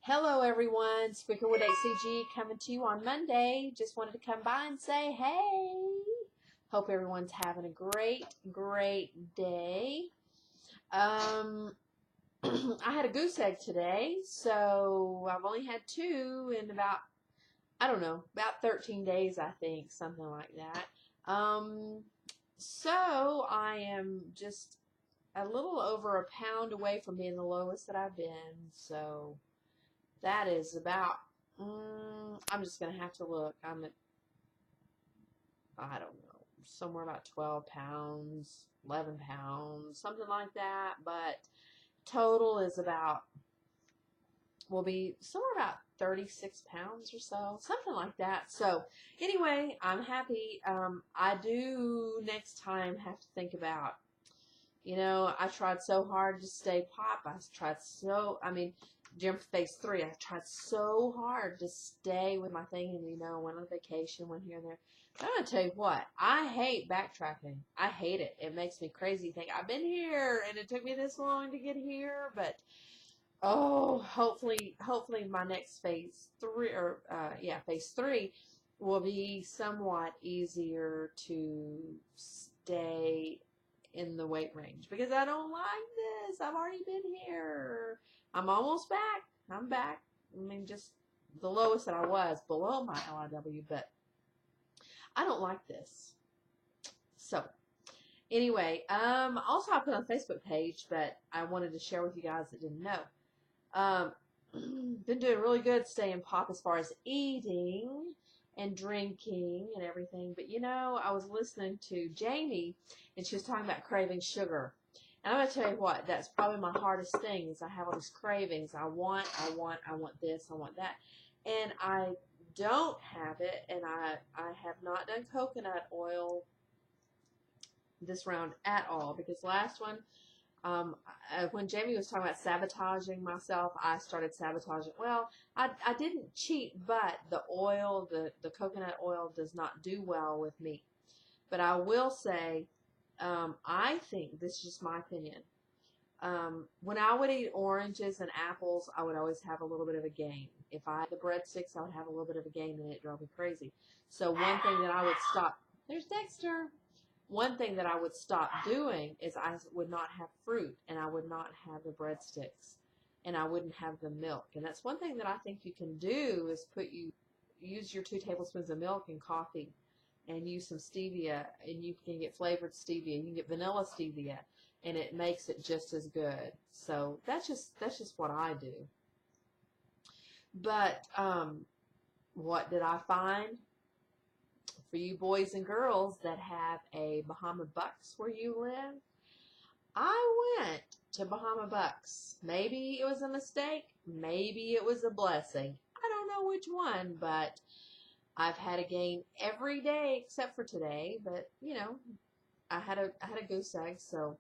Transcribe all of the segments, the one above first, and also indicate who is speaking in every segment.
Speaker 1: Hello everyone, Speaker with HCG coming to you on Monday. Just wanted to come by and say hey. Hope everyone's having a great day. I had a goose egg today, so I've only had two in about 13 days, I think, something like that. So I am just a little over a pound away from being the lowest that I've been, so that is about, I'm just going to have to look. I'm at, I don't know, somewhere about 12 pounds, 11 pounds, something like that. But total is about, will be somewhere about 36 pounds or so, something like that. So anyway, I'm happy. I do next time have to think about, I tried so hard to stay pop. During phase 3, I tried so hard to stay with my thing, and went on vacation, went here and there. But I'm gonna tell you what, I hate backtracking. I hate it. It makes me crazy. Think I've been here, and it took me this long to get here. But hopefully my next phase 3 will be somewhat easier to stay in the weight range, because I don't like this. I've already been here. I'm almost back. I'm back. Just the lowest that I was, below my LIW, but I don't like this. So anyway, also I put on a Facebook page, but I wanted to share with you guys that didn't know. Been doing really good staying pop as far as eating and drinking and everything, but I was listening to Jamie, and she was talking about craving sugar. And I'm going to tell you what, that's probably my hardest thing, is I have all these cravings. I want this, I want that. And I don't have it, and I have not done coconut oil this round at all, because last one, when Jamie was talking about sabotaging myself, I started sabotaging. Well, I didn't cheat, but the oil, the coconut oil does not do well with me. But I will say, I think, this is just my opinion, when I would eat oranges and apples, I would always have a little bit of a gain. If I had the breadsticks, I would have a little bit of a gain, and it drove me crazy. So one thing that I would stop, there's Dexter. One thing that I would stop doing is I would not have fruit, and I would not have the breadsticks, and I wouldn't have the milk. And that's one thing that I think you can do, is use your 2 tablespoons of milk and coffee, and use some stevia, and you can get flavored stevia. You can get vanilla stevia, and it makes it just as good. So that's just what I do. But what did I find? For you boys and girls that have a Bahama Bucks where you live, I went to Bahama Bucks. Maybe it was a mistake, maybe it was a blessing. I don't know which one, but I've had a gain every day except for today. But I had a goose egg. So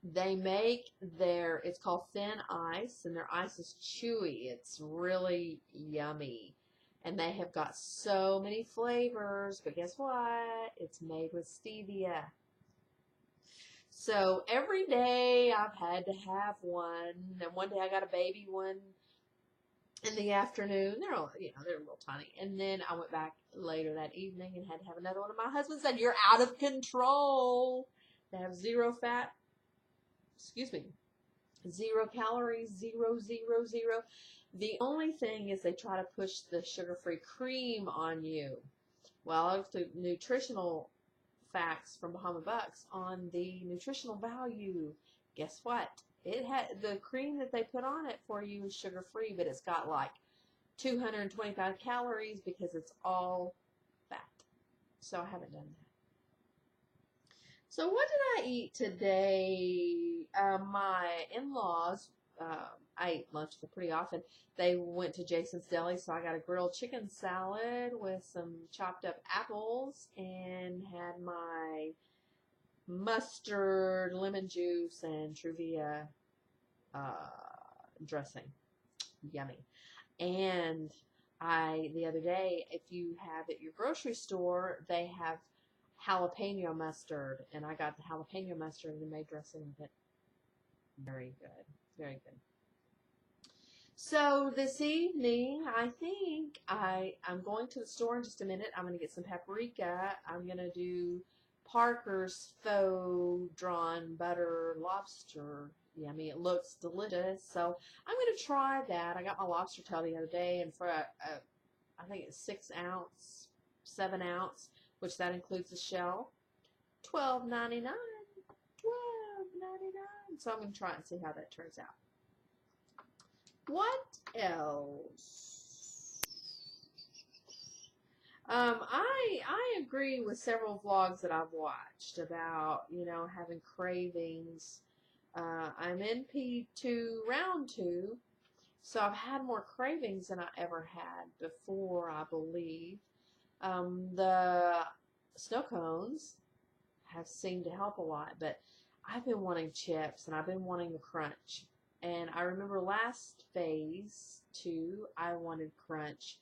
Speaker 1: they make it's called thin ice, and their ice is chewy. It's really yummy. And they have got so many flavors, but guess what? It's made with stevia. So every day I've had to have one. And one day I got a baby one in the afternoon. They're all, they're a little tiny. And then I went back later that evening and had to have another one. And my husband said, "You're out of control." They have 0 fat, 0 calories, 0. The only thing is they try to push the sugar-free cream on you. Well, I looked at nutritional facts from Bahama Bucks on the nutritional value. Guess what? It had the cream that they put on it for you is sugar-free, but it's got like 225 calories because it's all fat. So I haven't done that. So what did I eat today? My in-laws, I eat lunch pretty often. They went to Jason's Deli, so I got a grilled chicken salad with some chopped up apples, and had my mustard, lemon juice, and Truvia dressing. Yummy. And the other day, if you have at your grocery store, they have jalapeno mustard, and I got the jalapeno mustard and made dressing with it. Very good. Very good. So this evening, I think I'm going to the store in just a minute. I'm going to get some paprika. I'm going to do Parker's faux drawn butter lobster. Yeah, I mean, it looks delicious. So I'm going to try that. I got my lobster tail the other day, and for I think it's 6 ounce, 7 ounce, which that includes the shell, $12.99. $12.99. So I'm going to try it and see how that turns out. What else? I agree with several vlogs that I've watched about, you know, having cravings. I'm in P2 round 2, so I've had more cravings than I ever had before, I believe. The snow cones have seemed to help a lot, but I've been wanting chips and I've been wanting the crunch. And I remember last phase 2, I wanted crunch.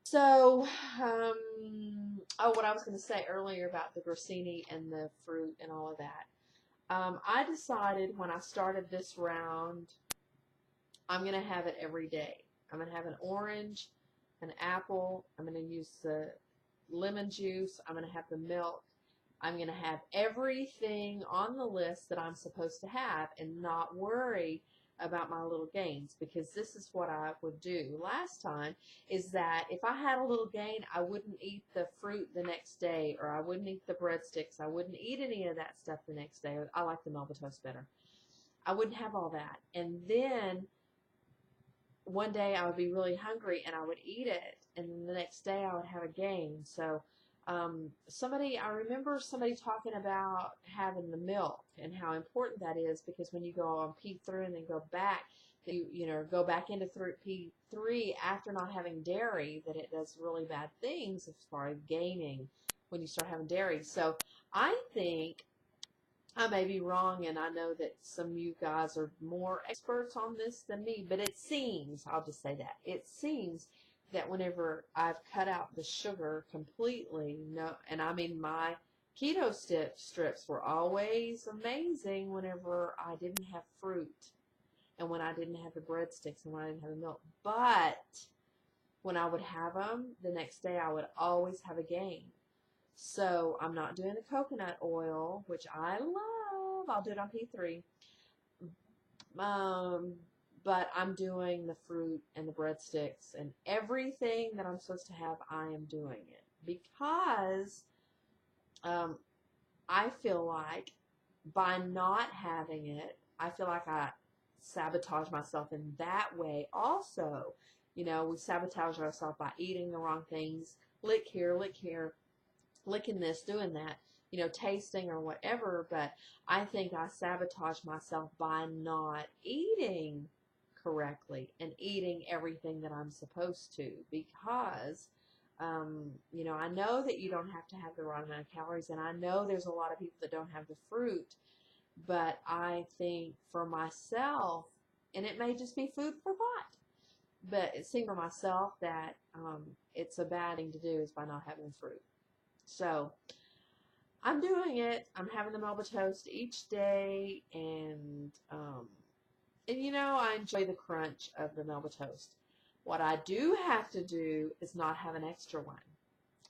Speaker 1: So, what I was going to say earlier about the grissini and the fruit and all of that. I decided when I started this round, I'm going to have it every day. I'm going to have an orange, an apple. I'm going to use the lemon juice. I'm going to have the milk. I'm going to have everything on the list that I'm supposed to have and not worry about my little gains, because this is what I would do last time, is that if I had a little gain, I wouldn't eat the fruit the next day, or I wouldn't eat the breadsticks. I wouldn't eat any of that stuff the next day. I like the Melba toast better. I wouldn't have all that. And then one day I would be really hungry and I would eat it, and then the next day I would have a gain. So I remember somebody talking about having the milk and how important that is, because when you go on P3 and then go back, go back into P3 after not having dairy, that it does really bad things as far as gaining when you start having dairy. So I think I may be wrong, and I know that some of you guys are more experts on this than me, but it seems, I'll just say that, it seems that whenever I've cut out the sugar completely, and I mean my keto strips were always amazing whenever I didn't have fruit, and when I didn't have the breadsticks, and when I didn't have the milk. But when I would have them, the next day I would always have a gain. So I'm not doing the coconut oil, which I love. I'll do it on P3. But I'm doing the fruit and the breadsticks and everything that I'm supposed to have. I am doing it because I feel like by not having it, I feel like I sabotage myself in that way also. You know, we sabotage ourselves by eating the wrong things. Lick here, licking this, doing that, you know, tasting or whatever. But I think I sabotage myself by not eating correctly and eating everything that I'm supposed to, because you know, I know that you don't have to have the right amount of calories, and I know there's a lot of people that don't have the fruit, but I think for myself, and it may just be food for thought, but it seemed for myself that it's a bad thing to do is by not having fruit. So I'm doing it. I'm having the Melba toast each day, and you know, I enjoy the crunch of the Melba toast. What I do have to do is not have an extra one.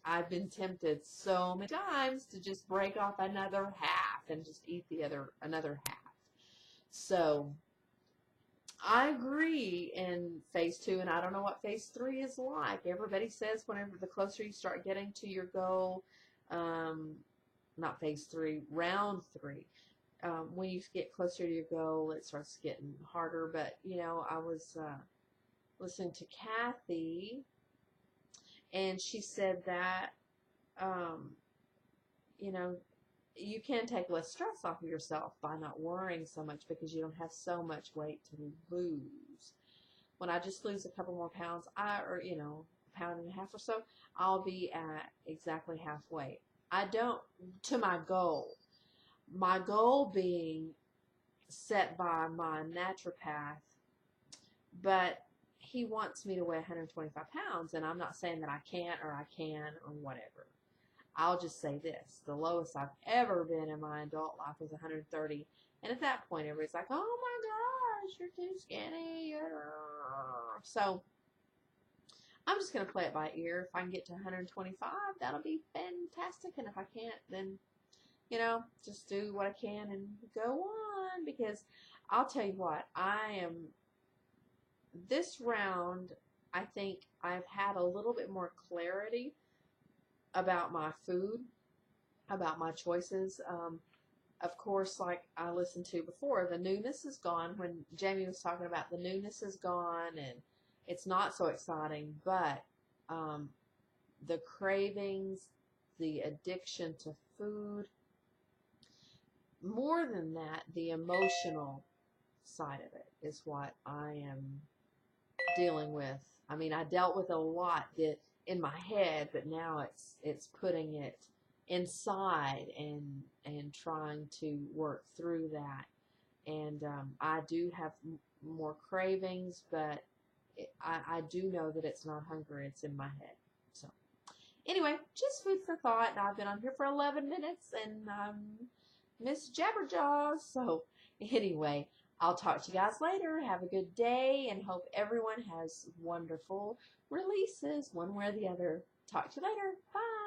Speaker 1: I've been tempted so many times to just break off another half and just eat another half. So I agree in phase 2, and I don't know what phase 3 is like. Everybody says whenever the closer you start getting to your goal, not phase 3, round 3, when you get closer to your goal, it starts getting harder. But, you know, I was listening to Kathy, and she said that, you know, you can take less stress off of yourself by not worrying so much, because you don't have so much weight to lose. When I just lose a couple more pounds, or, you know, a pound and a half or so, I'll be at exactly halfway. To my goal. My goal being set by my naturopath, but he wants me to weigh 125 pounds, and I'm not saying that I can't or I can or whatever. I'll just say this. The lowest I've ever been in my adult life was 130, and at that point everybody's like, oh my gosh, you're too skinny. So I'm just going to play it by ear. If I can get to 125, that'll be fantastic. And if I can't, then, you know, just do what I can and go on. Because I'll tell you what, this round, I think I've had a little bit more clarity about my food, about my choices. Of course, like I listened to before, the newness is gone. When Jamie was talking about the newness is gone and it's not so exciting, but the cravings, the addiction to food, more than that, the emotional side of it is what I am dealing with. I mean, I dealt with a lot in my head, but now it's putting it inside and trying to work through that. And I do have more cravings, but I do know that it's not hunger, it's in my head. So anyway, just food for thought. I've been on here for 11 minutes and Miss Jabberjaws. So anyway, I'll talk to you guys later. Have a good day and hope everyone has wonderful releases one way or the other. Talk to you later. Bye.